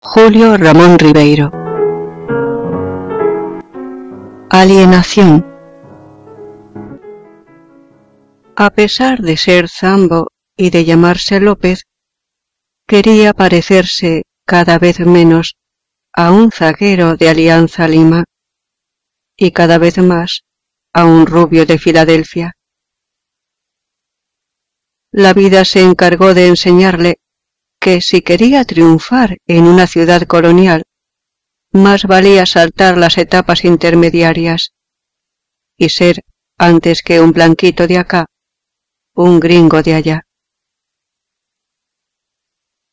Julio Ramón Ribeiro. Alienación. A pesar de ser Zambo y de llamarse López, quería parecerse cada vez menos a un zaguero de Alianza Lima y cada vez más a un rubio de Filadelfia. La vida se encargó de enseñarle que si quería triunfar en una ciudad colonial, más valía saltar las etapas intermediarias y ser, antes que un blanquito de acá, un gringo de allá.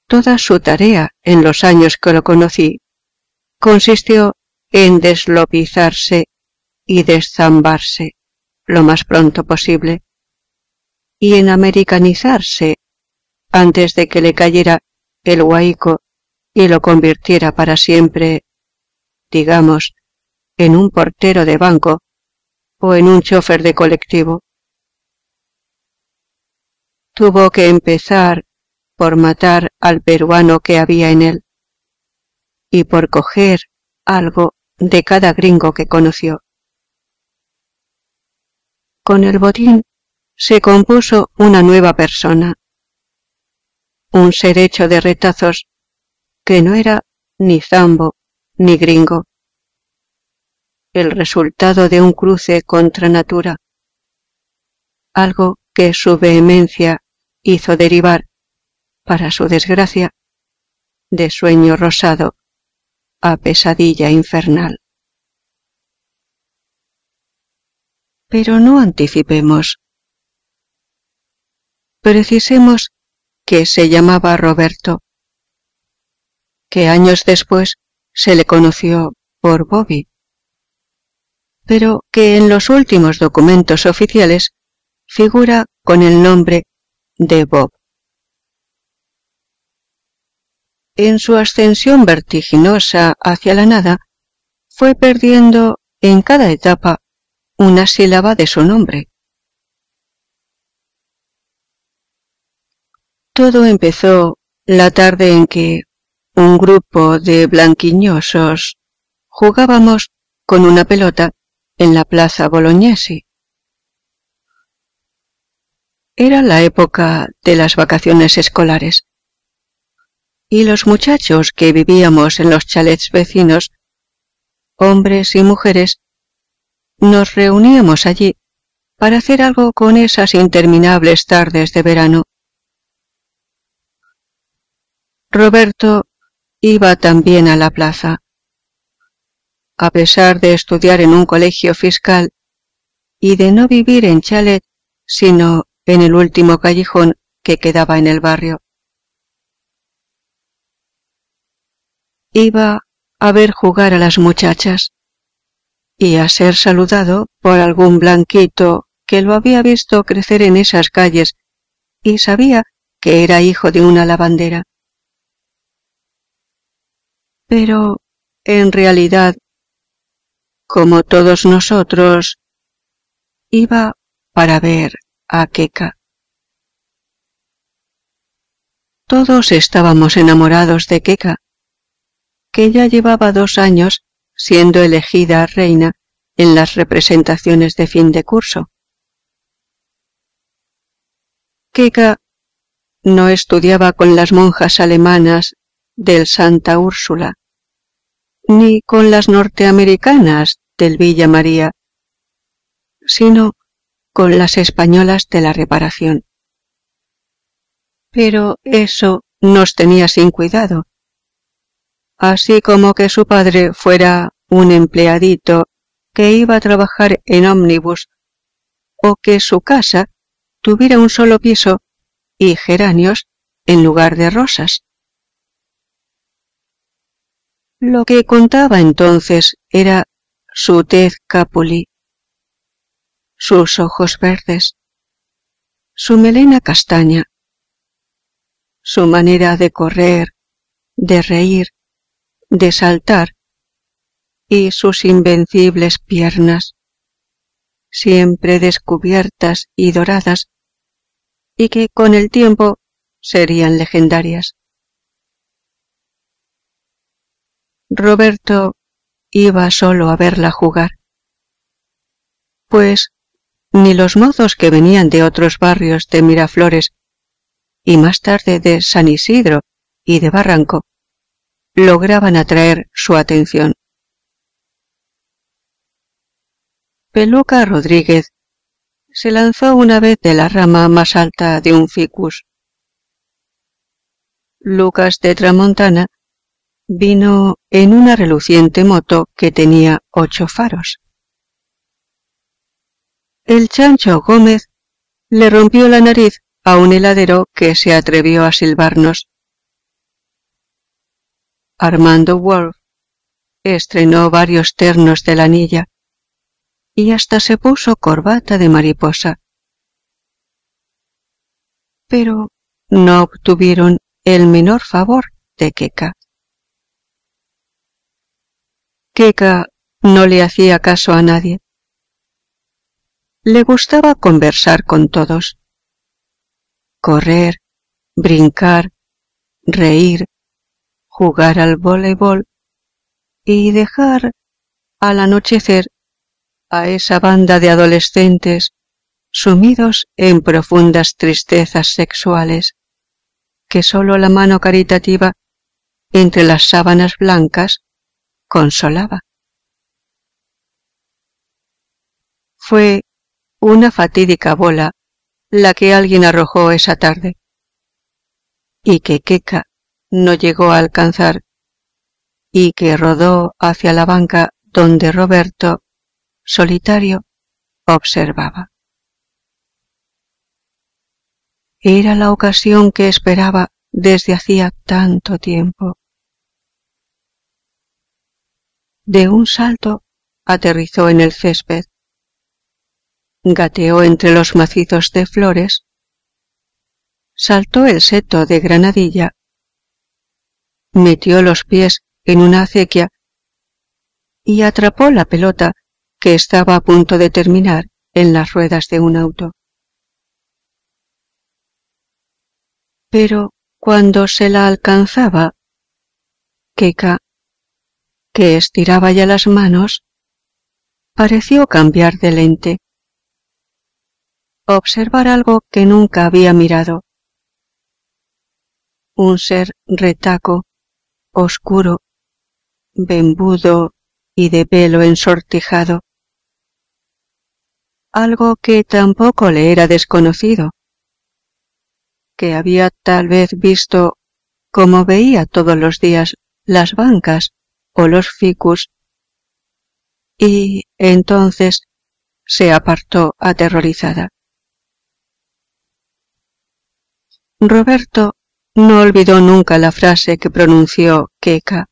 Toda su tarea en los años que lo conocí consistió en deslopizarse y deszambarse lo más pronto posible y en americanizarse antes de que le cayera el guaico y lo convirtiera para siempre, digamos, en un portero de banco o en un chofer de colectivo. Tuvo que empezar por matar al peruano que había en él y por coger algo de cada gringo que conoció. Con el botín se compuso una nueva persona, un ser hecho de retazos que no era ni zambo ni gringo, el resultado de un cruce contra natura, algo que su vehemencia hizo derivar, para su desgracia, de sueño rosado a pesadilla infernal. Pero no anticipemos. Precisemos que se llamaba Roberto, que años después se le conoció por Bobby, pero que en los últimos documentos oficiales figura con el nombre de Bob. En su ascensión vertiginosa hacia la nada, fue perdiendo en cada etapa una sílaba de su nombre. Todo empezó la tarde en que un grupo de blanquiñosos jugábamos con una pelota en la plaza Bolognesi. Era la época de las vacaciones escolares, y los muchachos que vivíamos en los chalets vecinos, hombres y mujeres, nos reuníamos allí para hacer algo con esas interminables tardes de verano. Roberto iba también a la plaza. A pesar de estudiar en un colegio fiscal y de no vivir en chalet, sino en el último callejón que quedaba en el barrio. Iba a ver jugar a las muchachas y a ser saludado por algún blanquito que lo había visto crecer en esas calles y sabía que era hijo de una lavandera. Pero, en realidad, como todos nosotros, iba para ver a Keka. Todos estábamos enamorados de Keka, que ya llevaba 2 años siendo elegida reina en las representaciones de fin de curso. Keka no estudiaba con las monjas alemanas del Santa Úrsula, ni con las norteamericanas del Villa María, sino con las españolas de la Reparación. Pero eso nos tenía sin cuidado, así como que su padre fuera un empleadito que iba a trabajar en ómnibus, o que su casa tuviera un solo piso y geranios en lugar de rosas. Lo que contaba entonces era su tez capuli, sus ojos verdes, su melena castaña, su manera de correr, de reír, de saltar y sus invencibles piernas, siempre descubiertas y doradas, y que con el tiempo serían legendarias. Roberto iba solo a verla jugar, pues ni los mozos que venían de otros barrios de Miraflores y más tarde de San Isidro y de Barranco lograban atraer su atención. Peluca Rodríguez se lanzó una vez de la rama más alta de un ficus. Lucas de Tramontana vino en una reluciente moto que tenía 8 faros. El Chancho Gómez le rompió la nariz a un heladero que se atrevió a silbarnos. Armando Wolf estrenó varios ternos de lanilla y hasta se puso corbata de mariposa. Pero no obtuvieron el menor favor de Queca. Queca no le hacía caso a nadie. Le gustaba conversar con todos, correr, brincar, reír, jugar al voleibol y dejar al anochecer a esa banda de adolescentes sumidos en profundas tristezas sexuales que sólo la mano caritativa entre las sábanas blancas consolaba. Fue una fatídica bola la que alguien arrojó esa tarde y que Queca no llegó a alcanzar y que rodó hacia la banca donde Roberto, solitario, observaba. Era la ocasión que esperaba desde hacía tanto tiempo. De un salto aterrizó en el césped, gateó entre los macizos de flores, saltó el seto de granadilla, metió los pies en una acequia y atrapó la pelota que estaba a punto de terminar en las ruedas de un auto. Pero cuando se la alcanzaba, Queca, que estiraba ya las manos, pareció cambiar de lente, observar algo que nunca había mirado. Un ser retaco, oscuro, vembudo y de pelo ensortijado. Algo que tampoco le era desconocido, que había tal vez visto como veía todos los días las bancas o los ficus, y entonces se apartó aterrorizada. Roberto no olvidó nunca la frase que pronunció Queca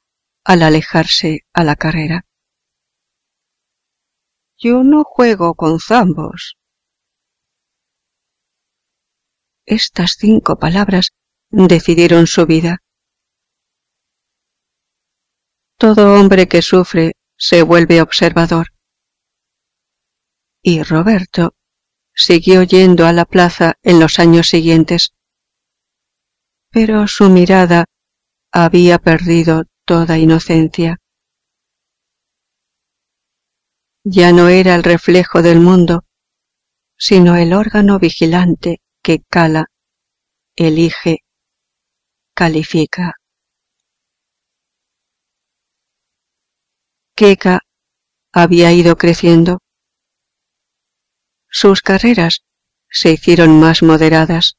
al alejarse a la carrera. «Yo no juego con zambos». Estas 5 palabras decidieron su vida. Todo hombre que sufre se vuelve observador. Y Roberto siguió yendo a la plaza en los años siguientes, pero su mirada había perdido toda inocencia. Ya no era el reflejo del mundo, sino el órgano vigilante que cala, elige, califica. Queca había ido creciendo. Sus carreras se hicieron más moderadas.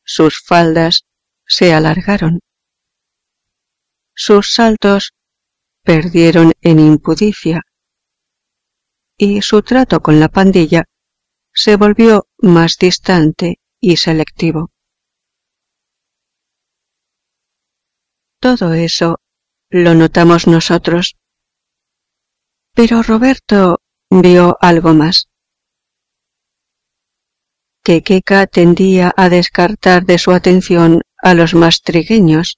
Sus faldas se alargaron. Sus saltos perdieron en impudicia. Y su trato con la pandilla se volvió más distante y selectivo. Todo eso lo notamos nosotros. Pero Roberto vio algo más. Que Queca tendía a descartar de su atención a los más trigueños,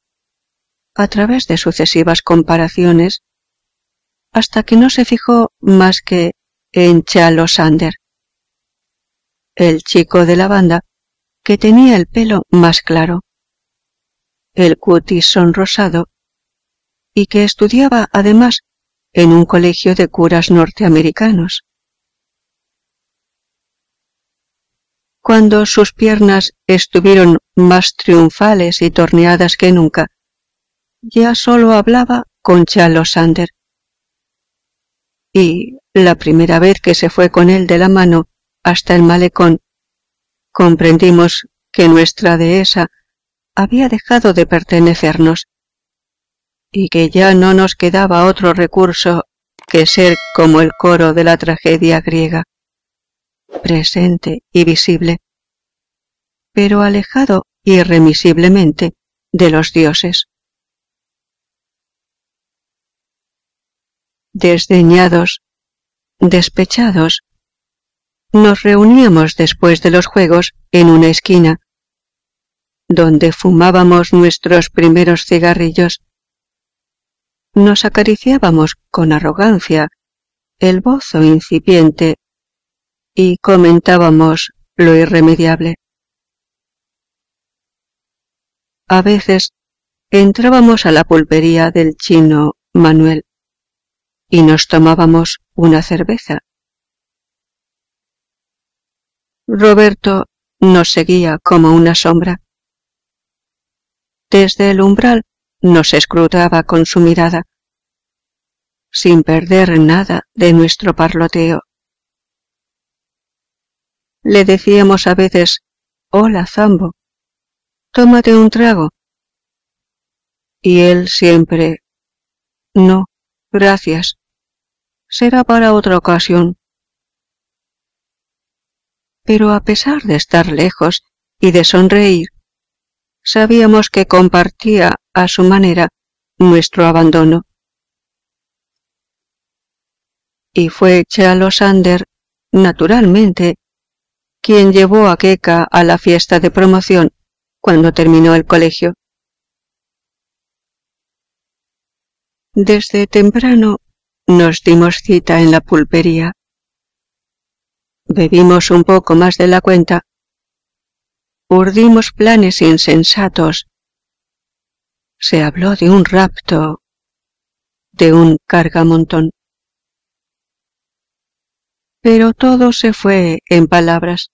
a través de sucesivas comparaciones, hasta que no se fijó más que en Chalo Sander, el chico de la banda que tenía el pelo más claro, el cutis sonrosado y que estudiaba además en un colegio de curas norteamericanos. Cuando sus piernas estuvieron más triunfales y torneadas que nunca, ya solo hablaba con Chalo Sander. Y la primera vez que se fue con él de la mano hasta el malecón, comprendimos que nuestra dehesa había dejado de pertenecernos y que ya no nos quedaba otro recurso que ser como el coro de la tragedia griega, presente y visible, pero alejado irremisiblemente de los dioses. Desdeñados, despechados, nos reuníamos después de los juegos en una esquina, donde fumábamos nuestros primeros cigarrillos. Nos acariciábamos con arrogancia el bozo incipiente y comentábamos lo irremediable. A veces entrábamos a la pulpería del chino Manuel y nos tomábamos una cerveza. Roberto nos seguía como una sombra. Desde el umbral nos escrutaba con su mirada, sin perder nada de nuestro parloteo. Le decíamos a veces: «Hola, Zambo, tómate un trago». Y él siempre: «No, gracias, será para otra ocasión». Pero a pesar de estar lejos y de sonreír, sabíamos que compartía a su manera nuestro abandono. Y fue Chalo Sander, naturalmente, quien llevó a Keka a la fiesta de promoción cuando terminó el colegio. Desde temprano nos dimos cita en la pulpería. Bebimos un poco más de la cuenta. Urdimos planes insensatos. Se habló de un rapto, de un cargamontón. Pero todo se fue en palabras.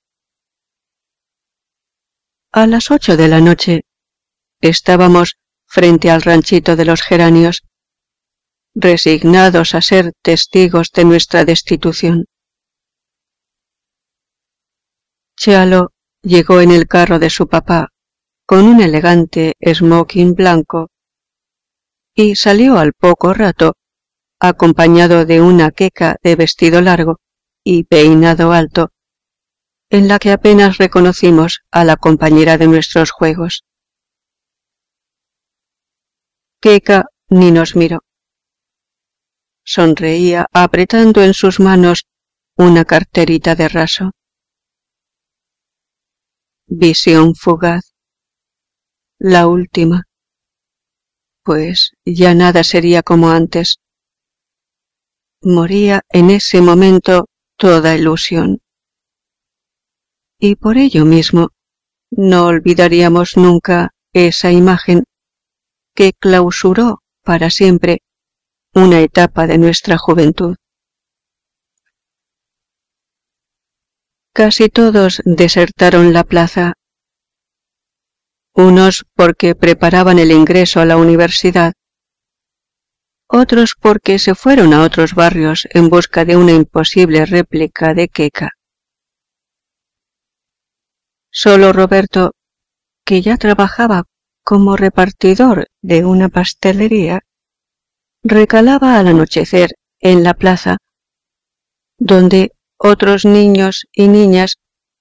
A las 8 de la noche estábamos frente al ranchito de los geranios, resignados a ser testigos de nuestra destitución. Chalo llegó en el carro de su papá con un elegante smoking blanco y salió al poco rato acompañado de una Keka de vestido largo y peinado alto, en la que apenas reconocimos a la compañera de nuestros juegos. Keka ni nos miró. Sonreía apretando en sus manos una carterita de raso. Visión fugaz. La última. Pues ya nada sería como antes. Moría en ese momento toda ilusión. Y por ello mismo no olvidaríamos nunca esa imagen que clausuró para siempre una etapa de nuestra juventud. Casi todos desertaron la plaza, unos porque preparaban el ingreso a la universidad, otros porque se fueron a otros barrios en busca de una imposible réplica de Keka. Solo Roberto, que ya trabajaba como repartidor de una pastelería, recalaba al anochecer en la plaza, donde otros niños y niñas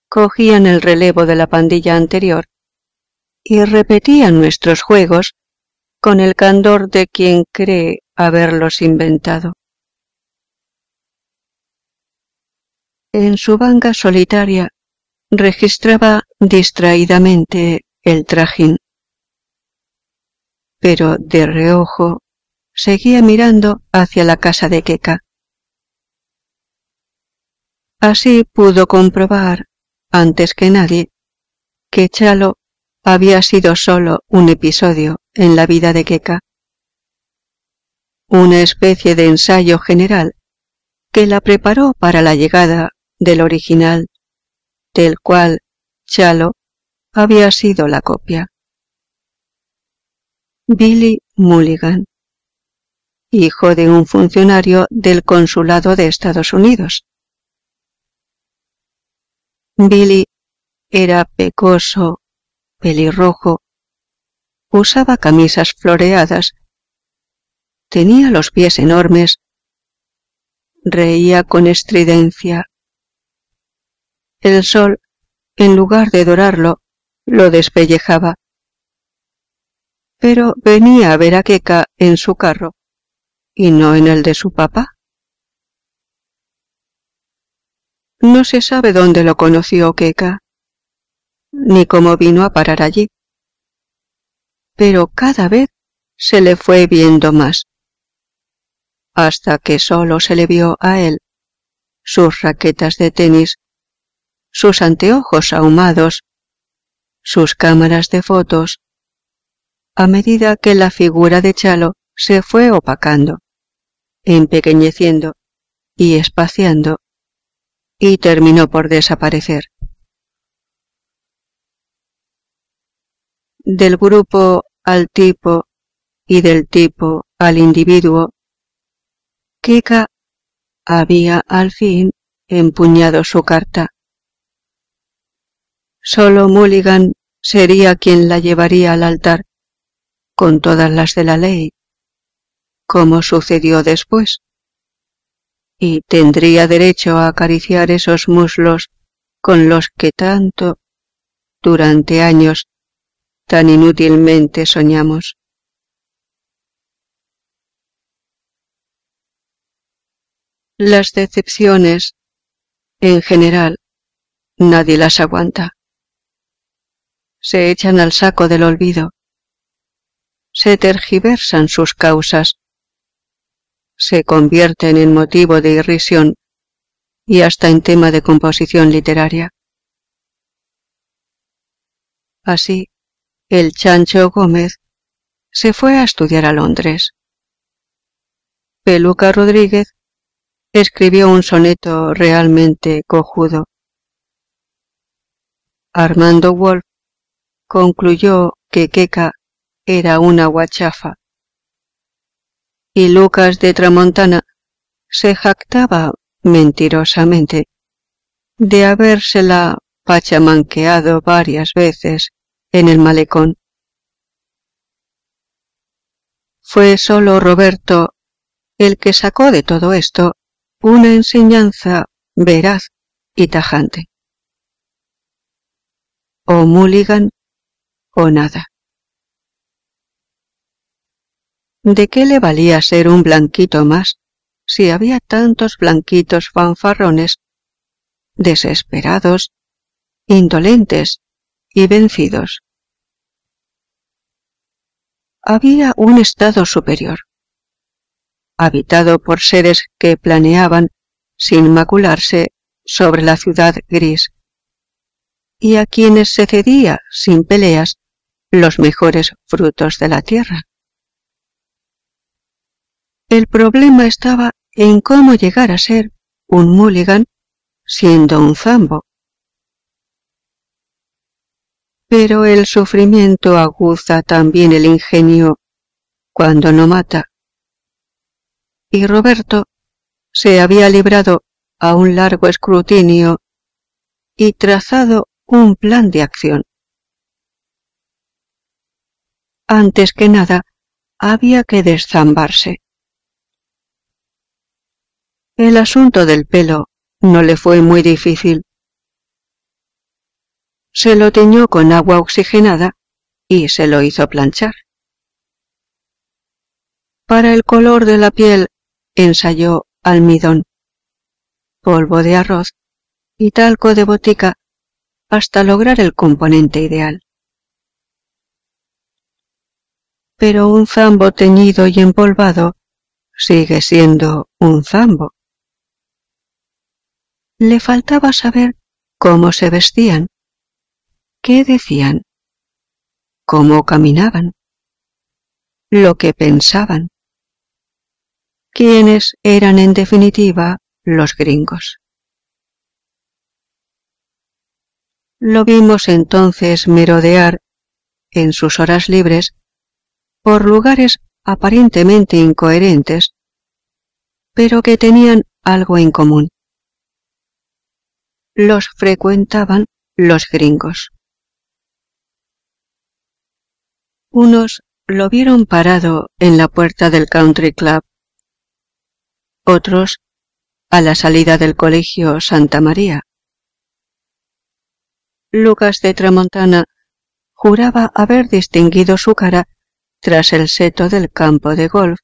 cogían el relevo de la pandilla anterior y repetían nuestros juegos con el candor de quien cree haberlos inventado. En su banca solitaria registraba distraídamente el trajín, pero de reojo seguía mirando hacia la casa de Keka. Así pudo comprobar, antes que nadie, que Chalo había sido solo un episodio en la vida de Keka. una especie de ensayo general que la preparó para la llegada del original, del cual Chalo había sido la copia. Billy Mulligan, hijo de un funcionario del Consulado de Estados Unidos. Billy era pecoso, pelirrojo, usaba camisas floreadas, tenía los pies enormes, reía con estridencia. El sol, en lugar de dorarlo, lo despellejaba. Pero venía a ver a Keka en su carro, y no en el de su papá. No se sabe dónde lo conoció Keka, ni cómo vino a parar allí. Pero cada vez se le fue viendo más, hasta que solo se le vio a él, sus raquetas de tenis, sus anteojos ahumados, sus cámaras de fotos, a medida que la figura de Chalo se fue opacando, empequeñeciendo y espaciando, y terminó por desaparecer. Del grupo al tipo y del tipo al individuo, Keka había al fin empuñado su carta. Solo Mulligan sería quien la llevaría al altar, con todas las de la ley, como sucedió después, y tendría derecho a acariciar esos muslos con los que tanto, durante años, tan inútilmente soñamos. Las decepciones, en general, nadie las aguanta. Se echan al saco del olvido. Se tergiversan sus causas. Se convierten en motivo de irrisión y hasta en tema de composición literaria. Así, el Chancho Gómez se fue a estudiar a Londres. Peluca Rodríguez escribió un soneto realmente cojudo. Armando Wolf concluyó que Keka era una guachafa. Y Lucas de Tramontana se jactaba mentirosamente de habérsela pachamanqueado varias veces en el malecón. Fue solo Roberto el que sacó de todo esto una enseñanza veraz y tajante. O Mulligan o nada. ¿De qué le valía ser un blanquito más si había tantos blanquitos fanfarrones, desesperados, indolentes y vencidos? Había un estado superior, habitado por seres que planeaban, sin macularse, sobre la ciudad gris, y a quienes se cedía, sin peleas, los mejores frutos de la tierra. El problema estaba en cómo llegar a ser un Mulligan siendo un zambo. Pero el sufrimiento aguza también el ingenio cuando no mata. Y Roberto se había librado a un largo escrutinio y trazado un plan de acción. Antes que nada, había que deszambarse. El asunto del pelo no le fue muy difícil. Se lo teñó con agua oxigenada y se lo hizo planchar. Para el color de la piel ensayó almidón, polvo de arroz y talco de botica hasta lograr el componente ideal. Pero un zambo teñido y empolvado sigue siendo un zambo. Le faltaba saber cómo se vestían, qué decían, cómo caminaban, lo que pensaban. quienes eran en definitiva los gringos. Lo vimos entonces merodear, en sus horas libres, por lugares aparentemente incoherentes, pero que tenían algo en común. Los frecuentaban los gringos. Unos lo vieron parado en la puerta del Country Club, otros a la salida del colegio Santa María. Lucas de Tramontana juraba haber distinguido su cara tras el seto del campo de golf.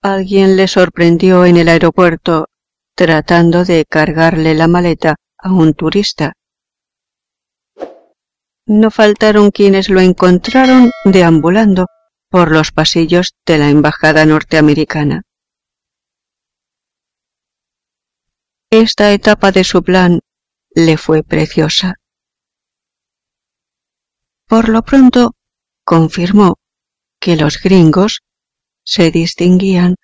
Alguien le sorprendió en el aeropuerto tratando de cargarle la maleta a un turista. No faltaron quienes lo encontraron deambulando por los pasillos de la embajada norteamericana. Esta etapa de su plan le fue preciosa. Por lo pronto, confirmó que los gringos se distinguían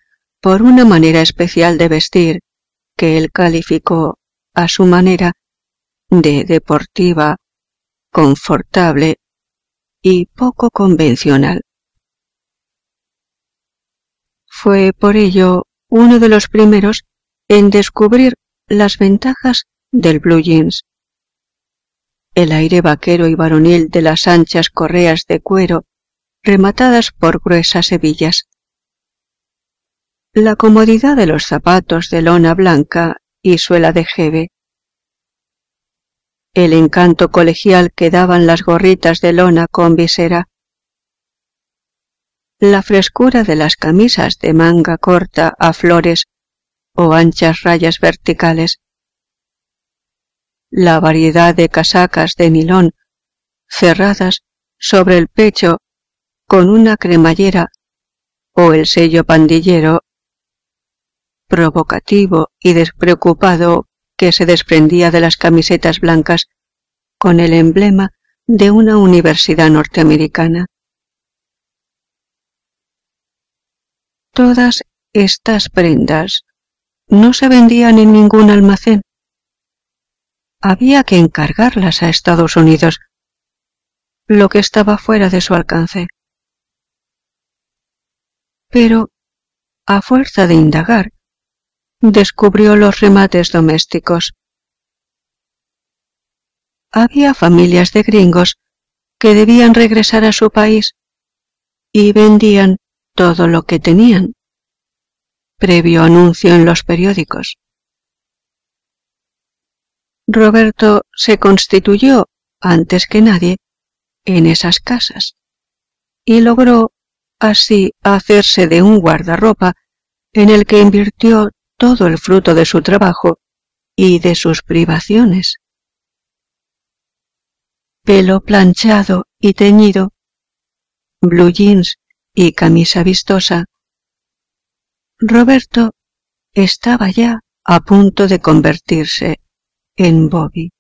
por una manera especial de vestir que él calificó a su manera de deportiva, confortable y poco convencional. Fue por ello uno de los primeros en descubrir las ventajas del blue jeans. El aire vaquero y varonil de las anchas correas de cuero rematadas por gruesas hebillas. La comodidad de los zapatos de lona blanca y suela de jeve. El encanto colegial que daban las gorritas de lona con visera. La frescura de las camisas de manga corta a flores o anchas rayas verticales. La variedad de casacas de nilón cerradas sobre el pecho con una cremallera o el sello pandillero provocativo y despreocupado que se desprendía de las camisetas blancas con el emblema de una universidad norteamericana. Todas estas prendas no se vendían en ningún almacén. Había que encargarlas a Estados Unidos, lo que estaba fuera de su alcance. Pero, a fuerza de indagar, descubrió los remates domésticos. Había familias de gringos que debían regresar a su país y vendían todo lo que tenían, previo anuncio en los periódicos. Roberto se constituyó, antes que nadie, en esas casas, y logró así hacerse de un guardarropa en el que invirtió todo el fruto de su trabajo y de sus privaciones. Pelo planchado y teñido, blue jeans y camisa vistosa, Roberto estaba ya a punto de convertirse en Bobby.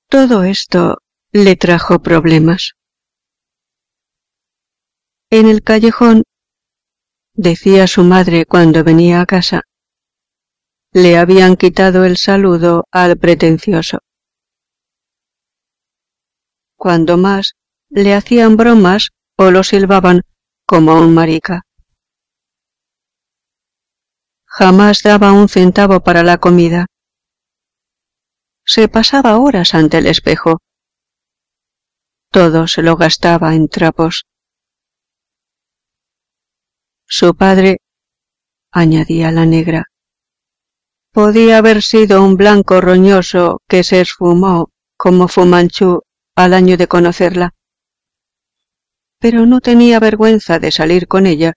Todo esto le trajo problemas. En el callejón, decía su madre cuando venía a casa, le habían quitado el saludo al pretencioso. Cuando más le hacían bromas o lo silbaban como a un marica. Jamás daba un centavo para la comida. Se pasaba horas ante el espejo. Todo se lo gastaba en trapos. Su padre, añadía la negra, podía haber sido un blanco roñoso que se esfumó como Fu Manchú al año de conocerla, pero no tenía vergüenza de salir con ella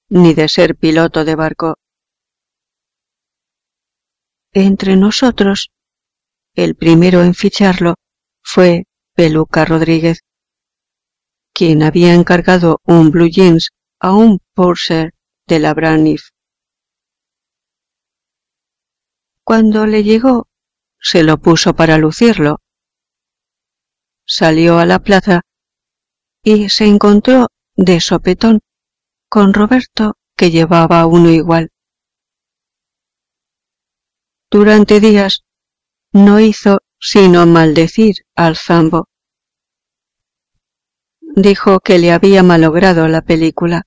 ni de ser piloto de barco. Entre nosotros, el primero en ficharlo fue Peluca Rodríguez, quien había encargado un blue jeans a un purser de la Braniff. Cuando le llegó, se lo puso para lucirlo. Salió a la plaza y se encontró de sopetón con Roberto, que llevaba uno igual. Durante días no hizo sino maldecir al Zambo. Dijo que le había malogrado la película,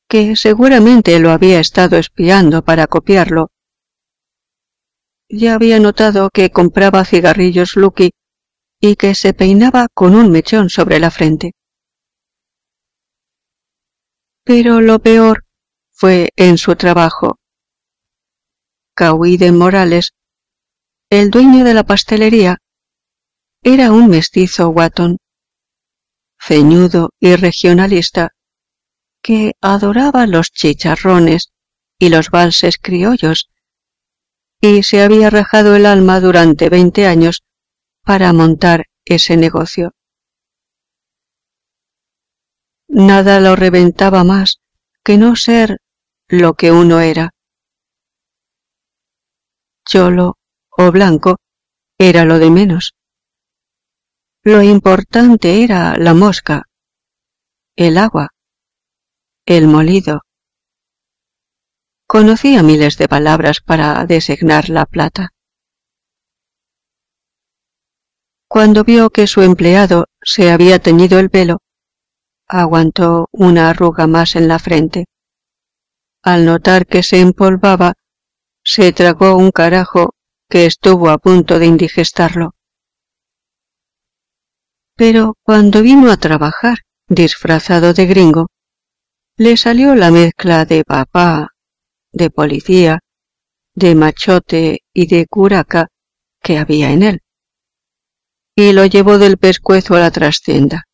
que seguramente lo había estado espiando para copiarlo. Ya había notado que compraba cigarrillos Lucky y que se peinaba con un mechón sobre la frente. Pero lo peor fue en su trabajo. Cauide Morales, el dueño de la pastelería, era un mestizo Watton, ceñudo y regionalista, que adoraba los chicharrones y los valses criollos, y se había rajado el alma durante 20 años para montar ese negocio. Nada lo reventaba más que no ser lo que uno era. Cholo o blanco era lo de menos. Lo importante era la mosca, el agua, el molido. Conocía miles de palabras para designar la plata. Cuando vio que su empleado se había teñido el pelo, aguantó una arruga más en la frente. Al notar que se empolvaba, se tragó un carajo que estuvo a punto de indigestarlo. Pero cuando vino a trabajar, disfrazado de gringo, le salió la mezcla de papá, de policía, de machote y de curaca que había en él, y lo llevó del pescuezo a la trastienda.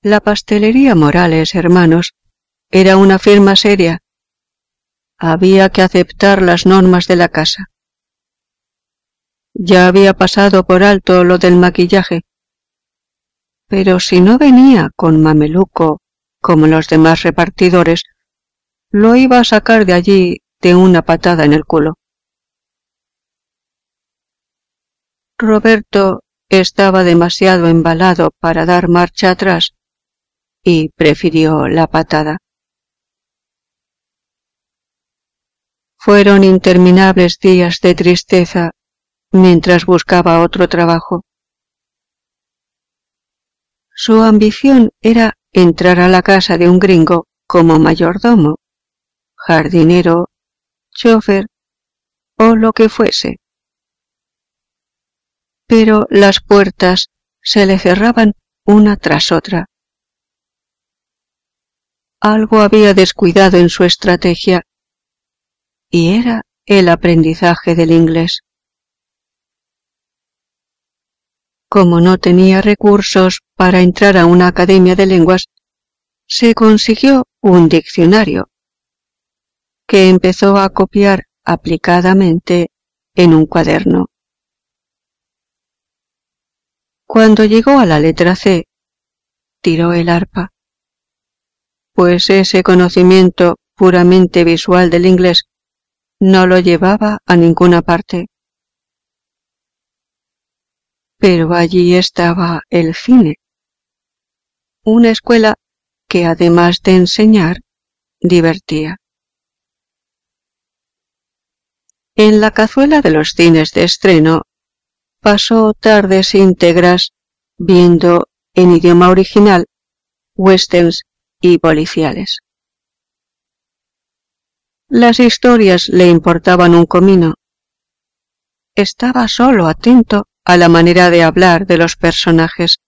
La pastelería Morales Hermanos era una firma seria. Había que aceptar las normas de la casa. Ya había pasado por alto lo del maquillaje, pero si no venía con mameluco como los demás repartidores, lo iba a sacar de allí de una patada en el culo. Roberto estaba demasiado embalado para dar marcha atrás y prefirió la patada. Fueron interminables días de tristeza mientras buscaba otro trabajo. Su ambición era entrar a la casa de un gringo como mayordomo, jardinero, chofer o lo que fuese. Pero las puertas se le cerraban una tras otra. Algo había descuidado en su estrategia, y era el aprendizaje del inglés. Como no tenía recursos para entrar a una academia de lenguas, se consiguió un diccionario, que empezó a copiar aplicadamente en un cuaderno. Cuando llegó a la letra C, tiró el arpa, pues ese conocimiento puramente visual del inglés no lo llevaba a ninguna parte. Pero allí estaba el cine, una escuela que además de enseñar, divertía. En la cazuela de los cines de estreno pasó tardes íntegras viendo en idioma original westerns y policiales. Las historias le importaban un comino. Estaba solo atento a la manera de hablar de los personajes.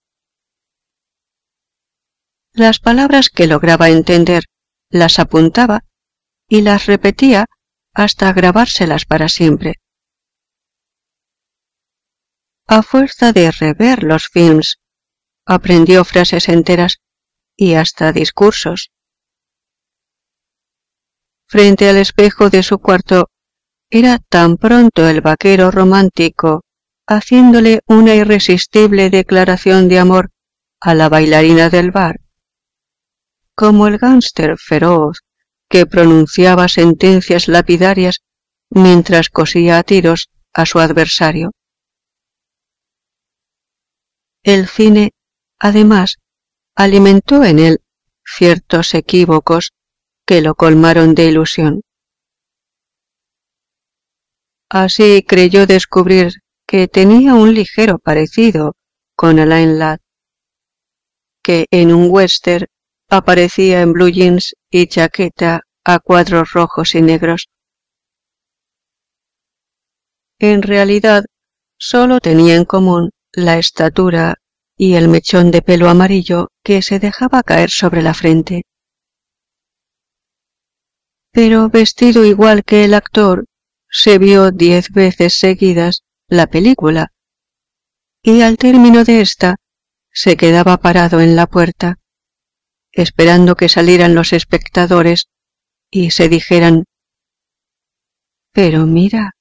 Las palabras que lograba entender las apuntaba y las repetía hasta grabárselas para siempre. A fuerza de rever los films, aprendió frases enteras y hasta discursos. Frente al espejo de su cuarto, era tan pronto el vaquero romántico haciéndole una irresistible declaración de amor a la bailarina del bar, como el gánster feroz que pronunciaba sentencias lapidarias mientras cosía a tiros a su adversario. El cine además, alimentó en él ciertos equívocos que lo colmaron de ilusión. Así creyó descubrir que tenía un ligero parecido con Alain Ladd, que en un western aparecía en blue jeans y chaqueta a cuadros rojos y negros. En realidad, solo tenía en común la estatura y el mechón de pelo amarillo que se dejaba caer sobre la frente. Pero vestido igual que el actor, se vio 10 veces seguidas la película, y al término de esta se quedaba parado en la puerta, esperando que salieran los espectadores y se dijeran: «Pero mira,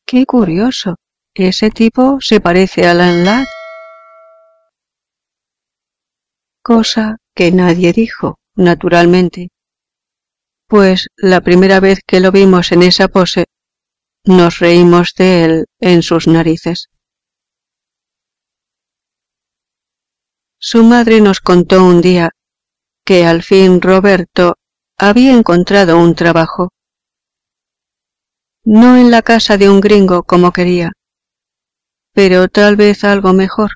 qué curioso, ese tipo se parece a Alain Ladd». Cosa que nadie dijo, naturalmente, pues la primera vez que lo vimos en esa pose, nos reímos de él en sus narices. Su madre nos contó un día que al fin Roberto había encontrado un trabajo. No en la casa de un gringo como quería, pero tal vez algo mejor.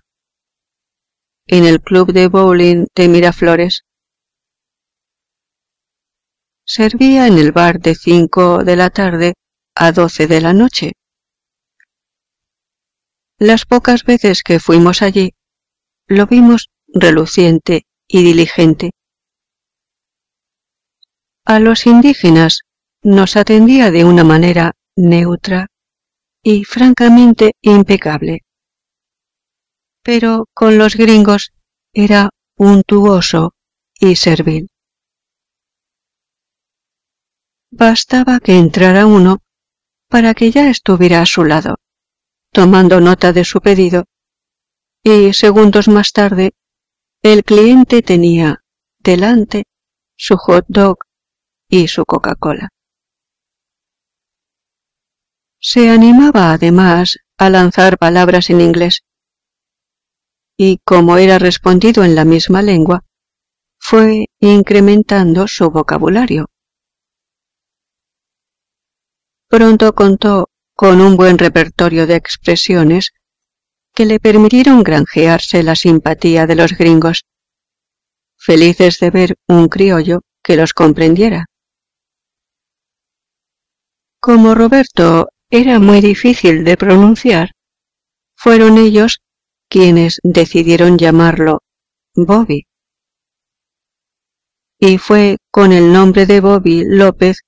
En el club de bowling de Miraflores. Servía en el bar de 5 de la tarde a 12 de la noche. Las pocas veces que fuimos allí, lo vimos reluciente y diligente. A los indígenas nos atendía de una manera neutra y francamente impecable. Pero con los gringos era untuoso y servil. Bastaba que entrara uno para que ya estuviera a su lado, tomando nota de su pedido, y segundos más tarde el cliente tenía delante su hot dog y su Coca-Cola. Se animaba además a lanzar palabras en inglés, y como era respondido en la misma lengua, fue incrementando su vocabulario. Pronto contó con un buen repertorio de expresiones que le permitieron granjearse la simpatía de los gringos, felices de ver un criollo que los comprendiera. Como Roberto era muy difícil de pronunciar, fueron ellos quienes decidieron llamarlo Bobby. Y fue con el nombre de Bobby López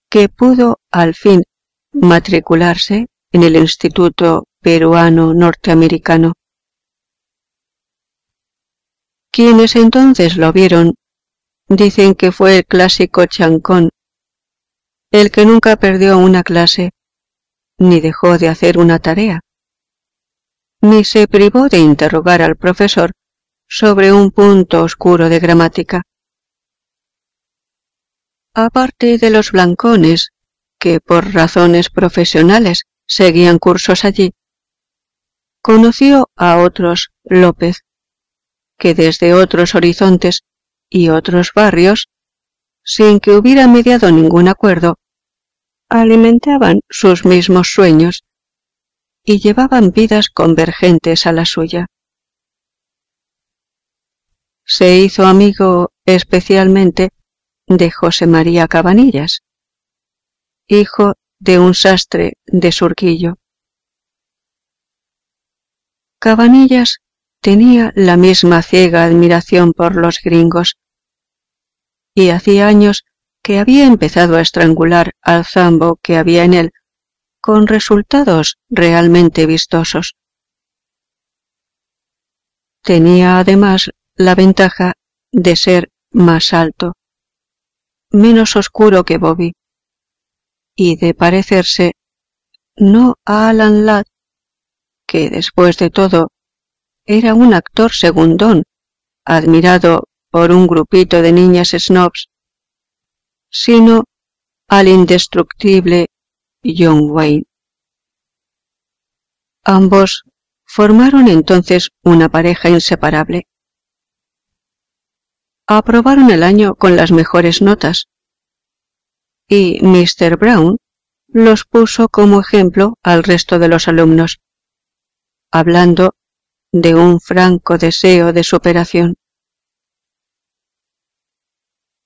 que pudo al fin matricularse en el Instituto Peruano Norteamericano. Quienes entonces lo vieron dicen que fue el clásico chancón, el que nunca perdió una clase, ni dejó de hacer una tarea, ni se privó de interrogar al profesor sobre un punto oscuro de gramática. Aparte de los blancones, que por razones profesionales seguían cursos allí, conoció a otros López, que desde otros horizontes y otros barrios, sin que hubiera mediado ningún acuerdo, alimentaban sus mismos sueños y llevaban vidas convergentes a la suya. Se hizo amigo especialmente de José María Cabanillas, hijo de un sastre de Surquillo. Cabanillas tenía la misma ciega admiración por los gringos, y hacía años que había empezado a estrangular al zambo que había en él, con resultados realmente vistosos. Tenía además la ventaja de ser más alto, menos oscuro que Bobby, y de parecerse no a Alain Ladd, que después de todo era un actor segundón, admirado por un grupito de niñas snobs, sino al indestructible John Wayne. Ambos formaron entonces una pareja inseparable. aprobaron el año con las mejores notas, y Mr. Brown los puso como ejemplo al resto de los alumnos, hablando de un franco deseo de superación.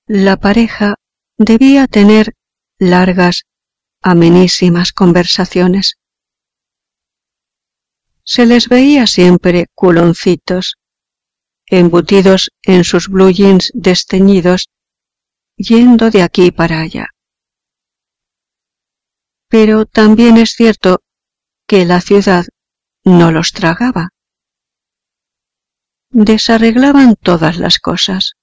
La pareja debía tener largas, amenísimas conversaciones. Se les veía siempre culoncitos, embutidos en sus blue jeans desteñidos, yendo de aquí para allá. Pero también es cierto que la ciudad no los tragaba. Desarreglaban todas las cosas.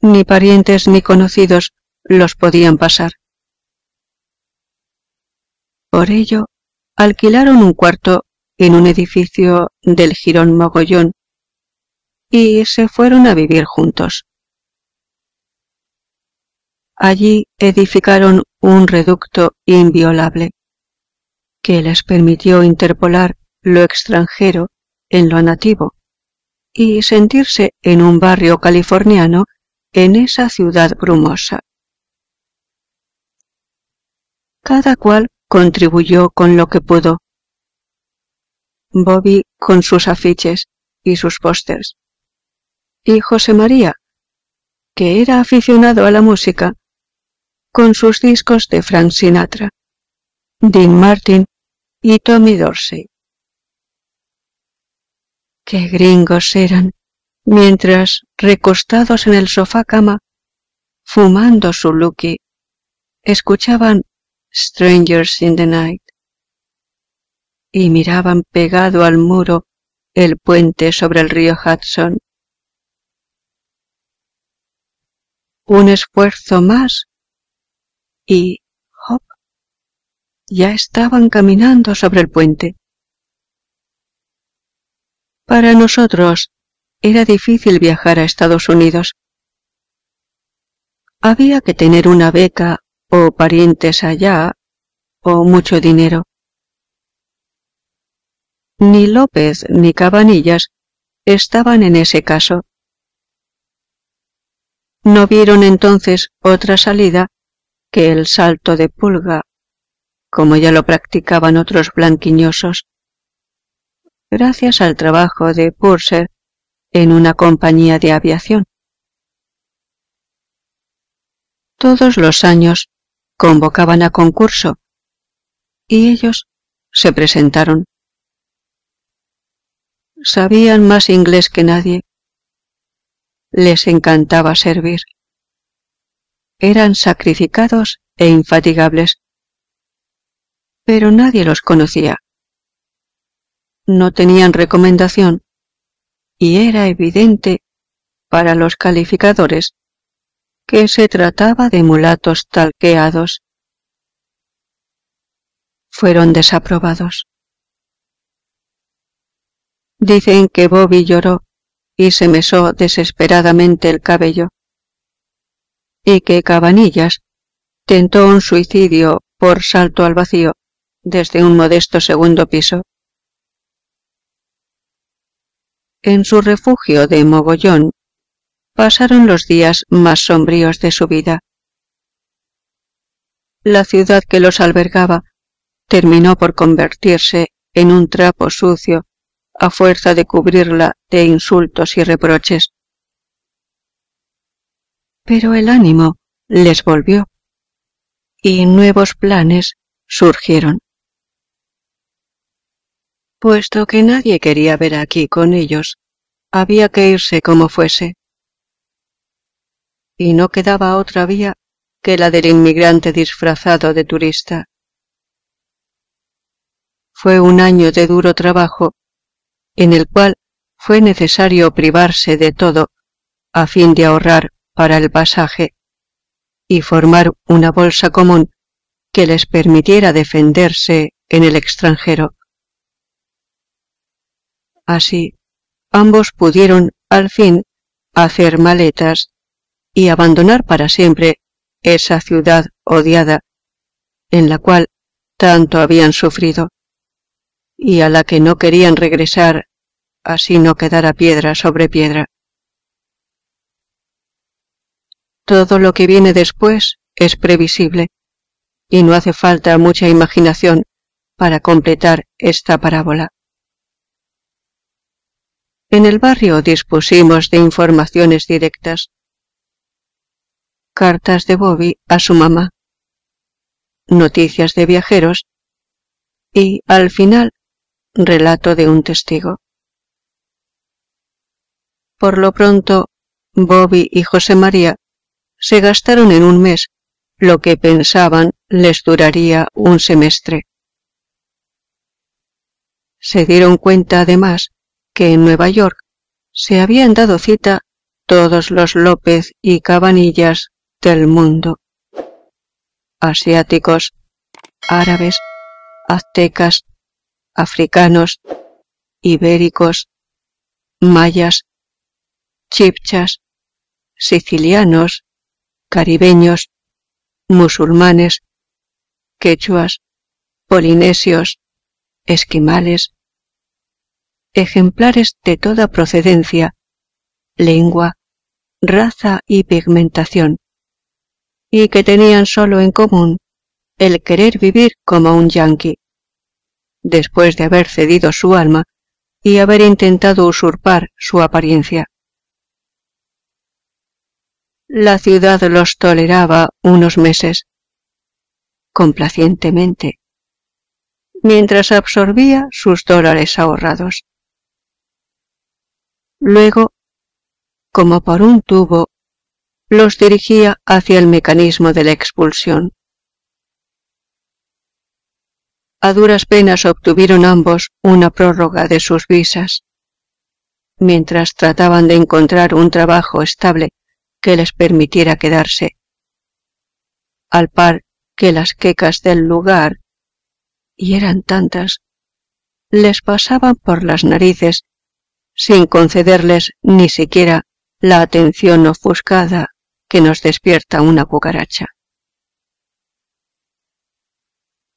Ni parientes ni conocidos los podían pasar. Por ello, alquilaron un cuarto en un edificio del jirón Mogollón y se fueron a vivir juntos. Allí edificaron un reducto inviolable que les permitió interpolar lo extranjero en lo nativo y sentirse en un barrio californiano en esa ciudad brumosa. Cada cual contribuyó con lo que pudo. Bobby con sus afiches y sus pósters, y José María, que era aficionado a la música, con sus discos de Frank Sinatra, Dean Martin y Tommy Dorsey. ¡Qué gringos eran! Mientras, recostados en el sofá cama, fumando su Lucky, escuchaban Strangers in the Night y miraban pegado al muro el puente sobre el río Hudson. Un esfuerzo más y ¡hop! Ya estaban caminando sobre el puente. Para nosotros era difícil viajar a Estados Unidos. Había que tener una beca o parientes allá o mucho dinero. Ni López ni Cabanillas estaban en ese caso. No vieron entonces otra salida que el salto de pulga, como ya lo practicaban otros blanquiñosos, gracias al trabajo de Purser en una compañía de aviación. Todos los años convocaban a concurso y ellos se presentaron. Sabían más inglés que nadie. Les encantaba servir. Eran sacrificados e infatigables. Pero nadie los conocía. No tenían recomendación y era evidente para los calificadores que se trataba de mulatos talqueados. Fueron desaprobados. Dicen que Bobby lloró y se mesó desesperadamente el cabello, y que Cabanillas tentó un suicidio por salto al vacío desde un modesto segundo piso. En su refugio de Mogollón pasaron los días más sombríos de su vida. La ciudad que los albergaba terminó por convertirse en un trapo sucio a fuerza de cubrirla de insultos y reproches. Pero el ánimo les volvió y nuevos planes surgieron. Puesto que nadie quería ver aquí con ellos, había que irse como fuese. Y no quedaba otra vía que la del inmigrante disfrazado de turista. Fue un año de duro trabajo, en el cual fue necesario privarse de todo a fin de ahorrar para el pasaje y formar una bolsa común que les permitiera defenderse en el extranjero. Así, ambos pudieron, al fin, hacer maletas y abandonar para siempre esa ciudad odiada, en la cual tanto habían sufrido, y a la que no querían regresar, así no quedara piedra sobre piedra. todo lo que viene después es previsible, y no hace falta mucha imaginación para completar esta parábola. En el barrio dispusimos de informaciones directas. Cartas de Bobby a su mamá, noticias de viajeros y, al final, relato de un testigo. Por lo pronto, Bobby y José María se gastaron en un mes lo que pensaban les duraría un semestre. Se dieron cuenta, además, que en Nueva York se habían dado cita todos los López y Cabanillas del mundo: asiáticos, árabes, aztecas, africanos, ibéricos, mayas, chibchas, sicilianos, caribeños, musulmanes, quechuas, polinesios, esquimales, ejemplares de toda procedencia, lengua, raza y pigmentación, y que tenían solo en común el querer vivir como un yanqui, después de haber cedido su alma y haber intentado usurpar su apariencia. La ciudad los toleraba unos meses, complacientemente, mientras absorbía sus dólares ahorrados. Luego, como por un tubo, los dirigía hacia el mecanismo de la expulsión. A duras penas obtuvieron ambos una prórroga de sus visas, mientras trataban de encontrar un trabajo estable que les permitiera quedarse, al par que las quecas del lugar, y eran tantas, les pasaban por las narices sin concederles ni siquiera la atención ofuscada que nos despierta una cucaracha.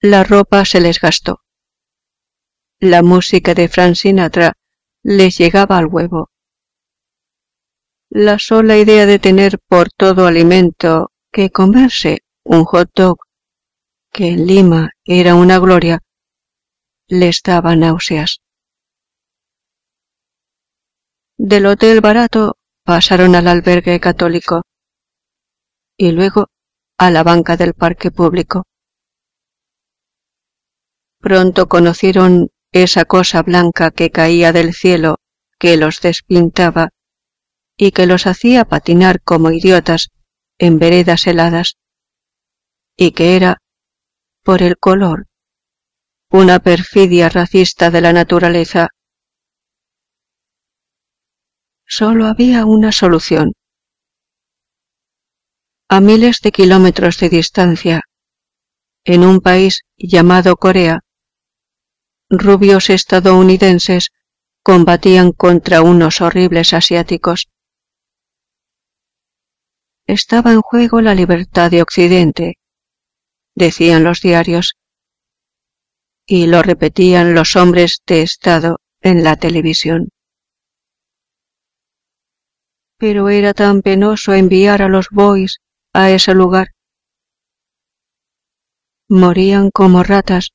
La ropa se les gastó. La música de Frank Sinatra les llegaba al huevo. La sola idea de tener por todo alimento que comerse un hot dog, que en Lima era una gloria, les daba náuseas. Del hotel barato pasaron al albergue católico y luego a la banca del parque público. Pronto conocieron esa cosa blanca que caía del cielo, que los despintaba y que los hacía patinar como idiotas en veredas heladas, y que era, por el color, una perfidia racista de la naturaleza. Solo había una solución. A miles de kilómetros de distancia, en un país llamado Corea, rubios estadounidenses combatían contra unos horribles asiáticos. Estaba en juego la libertad de Occidente, decían los diarios, y lo repetían los hombres de Estado en la televisión. Pero era tan penoso enviar a los boys a ese lugar. Morían como ratas,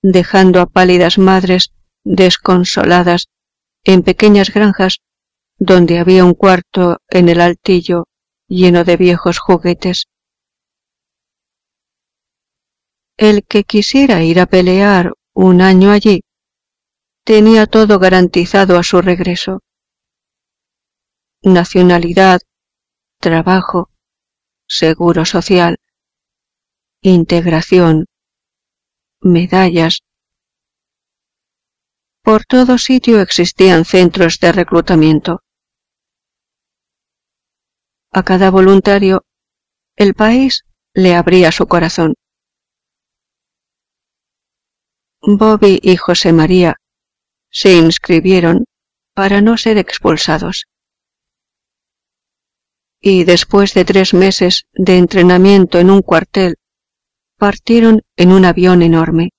dejando a pálidas madres desconsoladas en pequeñas granjas donde había un cuarto en el altillo lleno de viejos juguetes. El que quisiera ir a pelear un año allí tenía todo garantizado a su regreso: nacionalidad, trabajo, seguro social, integración, medallas. Por todo sitio existían centros de reclutamiento. A cada voluntario, el país le abría su corazón. Bobby y José María se inscribieron para no ser expulsados. Y después de 3 meses de entrenamiento en un cuartel, partieron en un avión enorme.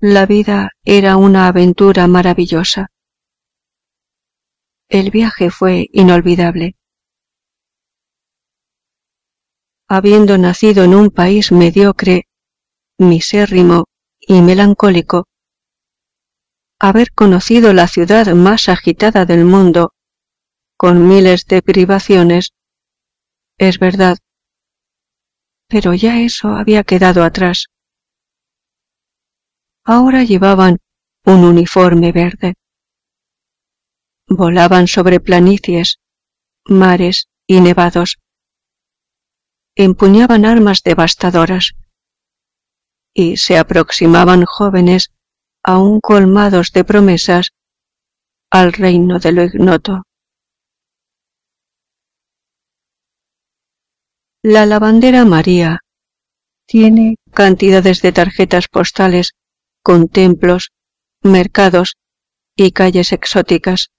La vida era una aventura maravillosa. El viaje fue inolvidable. Habiendo nacido en un país mediocre, misérrimo y melancólico, haber conocido la ciudad más agitada del mundo, con miles de privaciones, es verdad, pero ya eso había quedado atrás. Ahora llevaban un uniforme verde. Volaban sobre planicies, mares y nevados. Empuñaban armas devastadoras y se aproximaban jóvenes aún colmados de promesas al reino de lo ignoto. La lavandera María tiene cantidades de tarjetas postales con templos, mercados y calles exóticas,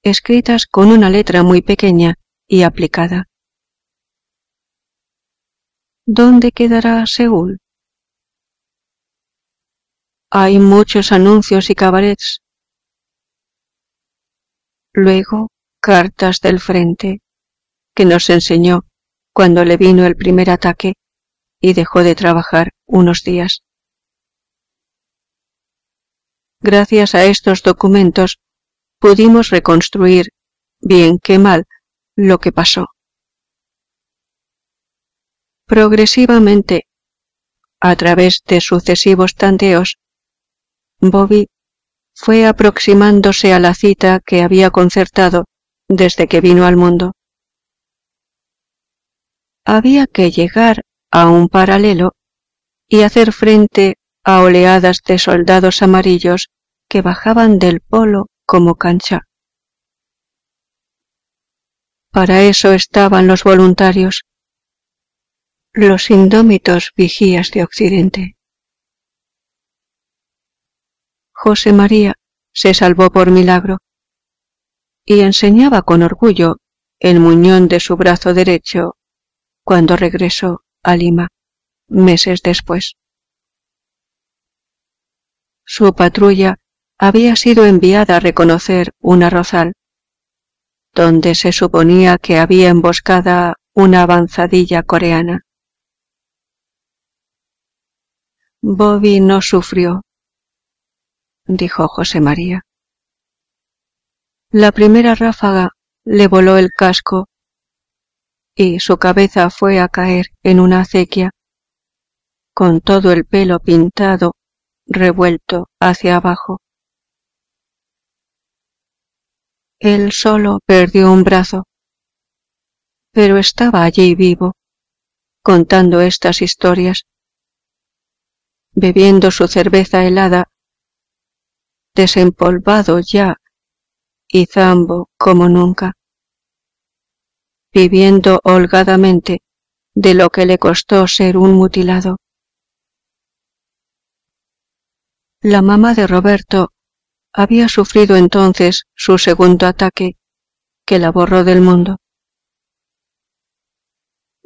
escritas con una letra muy pequeña y aplicada. ¿Dónde quedará Seúl? Hay muchos anuncios y cabarets. Luego, cartas del frente, que nos enseñó cuando le vino el primer ataque y dejó de trabajar unos días. Gracias a estos documentos pudimos reconstruir, bien que mal, lo que pasó. Progresivamente, a través de sucesivos tanteos, Bobby fue aproximándose a la cita que había concertado desde que vino al mundo. Había que llegar a un paralelo y hacer frente a oleadas de soldados amarillos que bajaban del polo como cancha. Para eso estaban los voluntarios, los indómitos vigías de Occidente. José María se salvó por milagro y enseñaba con orgullo el muñón de su brazo derecho cuando regresó a Lima, meses después. Su patrulla había sido enviada a reconocer un arrozal, donde se suponía que había emboscada una avanzadilla coreana. Bobby no sufrió, dijo José María. La primera ráfaga le voló el casco y su cabeza fue a caer en una acequia, con todo el pelo pintado, revuelto hacia abajo. Él solo perdió un brazo, pero estaba allí vivo, contando estas historias, bebiendo su cerveza helada, desempolvado ya y zambo como nunca, viviendo holgadamente de lo que le costó ser un mutilado. La mamá de Roberto había sufrido entonces su segundo ataque, que la borró del mundo.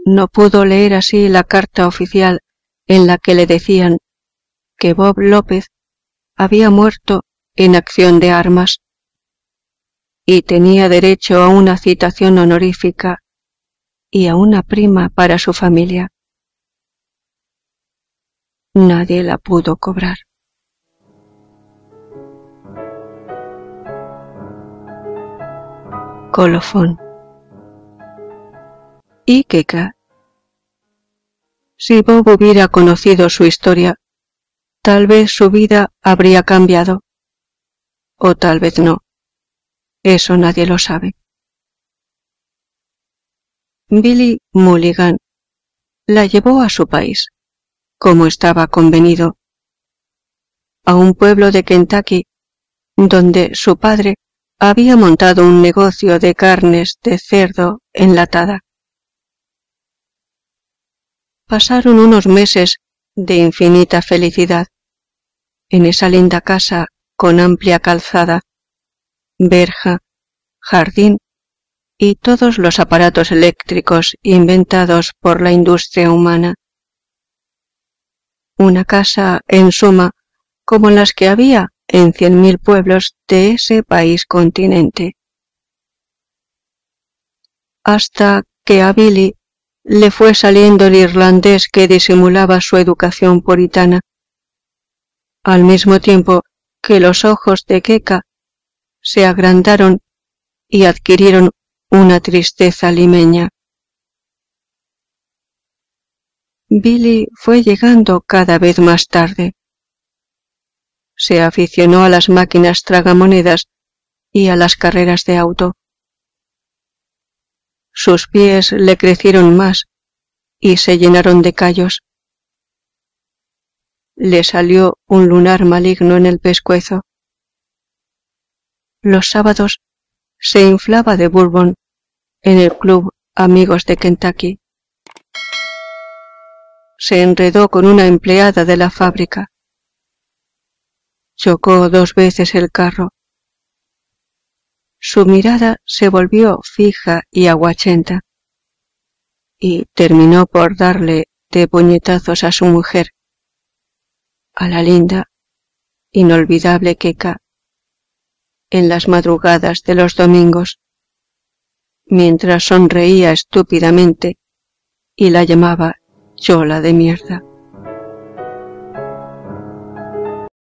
No pudo leer así la carta oficial en la que le decían que Bob López había muerto en acción de armas y tenía derecho a una citación honorífica y a una prima para su familia. Nadie la pudo cobrar. Colofón. Y Queca. Si Bob hubiera conocido su historia, tal vez su vida habría cambiado, o tal vez no. Eso nadie lo sabe. Billy Mulligan la llevó a su país, como estaba convenido, a un pueblo de Kentucky, donde su padre había montado un negocio de carnes de cerdo enlatada. Pasaron unos meses de infinita felicidad en esa linda casa con amplia calzada, verja, jardín y todos los aparatos eléctricos inventados por la industria humana. Una casa, en suma, como las que había en 100.000 pueblos de ese país continente. Hasta que a Billy le fue saliendo el irlandés que disimulaba su educación puritana, al mismo tiempo que los ojos de Keka se agrandaron y adquirieron una tristeza limeña. Billy fue llegando cada vez más tarde. Se aficionó a las máquinas tragamonedas y a las carreras de auto. Sus pies le crecieron más y se llenaron de callos. Le salió un lunar maligno en el pescuezo. Los sábados se inflaba de bourbon en el club Amigos de Kentucky. Se enredó con una empleada de la fábrica. Chocó 2 veces el carro. Su mirada se volvió fija y aguachenta, y terminó por darle de puñetazos a su mujer, a la linda, inolvidable Keka, en las madrugadas de los domingos, mientras sonreía estúpidamente y la llamaba chola de mierda.